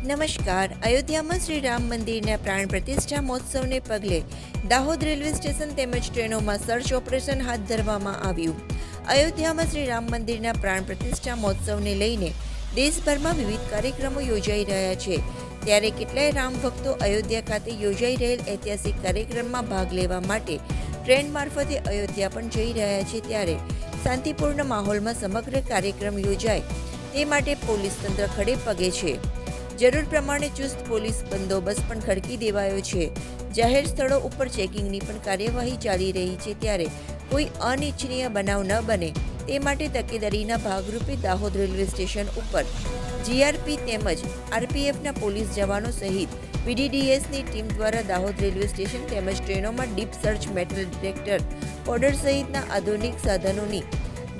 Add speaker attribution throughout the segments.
Speaker 1: નમસ્કાર. અયોધ્યામાં શ્રી રામ મંદિરના પ્રાણ પ્રતિષ્ઠા મહોત્સવને પગલે દાહોદ રેલવે સ્ટેશન તેમજ ટ્રેનોમાં સર્ચ ઓપરેશન હાથ ધરવામાં આવ્યું. અયોધ્યામાં શ્રી રામ મંદિરના પ્રાણ પ્રતિષ્ઠા મહોત્સવને લઈને દેશભરમાં વિવિધ કાર્યક્રમો યોજાઈ રહ્યા છે. ત્યારે કેટલાય રામ ભક્તો અયોધ્યા ખાતે યોજાઈ રહેલ ઐતિહાસિક કાર્યક્રમમાં ભાગ લેવા માટે ટ્રેન મારફતે અયોધ્યા પણ જઈ રહ્યા છે. ત્યારે શાંતિપૂર્ણ માહોલમાં સમગ્ર કાર્યક્રમ યોજાય તે માટે પોલીસ તંત્ર ખડે પગે છે. જરૂર પ્રમાણે ચુસ્ત પોલીસ બંદોબસ્ત પણ ખડકી દેવાયો છે. જાહેર સ્થળો ઉપર ચેકિંગની પણ કાર્યવાહી ચાલી રહી છે. ત્યારે કોઈ અનિચ્છનીય બનાવ ન બને તે માટે તકેદારીના ભાગરૂપે દાહોદ રેલવે સ્ટેશન ઉપર જીઆરપી તેમજ આરપીએફના પોલીસ જવાનો સહિત વીડીડીએસની ટીમ દ્વારા દાહોદ રેલવે સ્ટેશન તેમજ ટ્રેનોમાં deep search, metal detector, coder સહિતના આધુનિક સાધનોની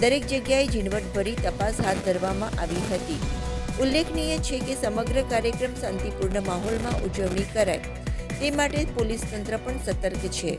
Speaker 1: દરેક જગ્યાએ ઝીણવટભરી તપાસ હાથ ધરવામાં આવી હતી. ઉલ્લેખનીય છે કે સમગ્ર કાર્યક્રમ શાંતિપૂર્ણ માહોલમાં ઉજવણી કરાય તે માટે પોલીસ તંત્ર પણ સતર્ક છે.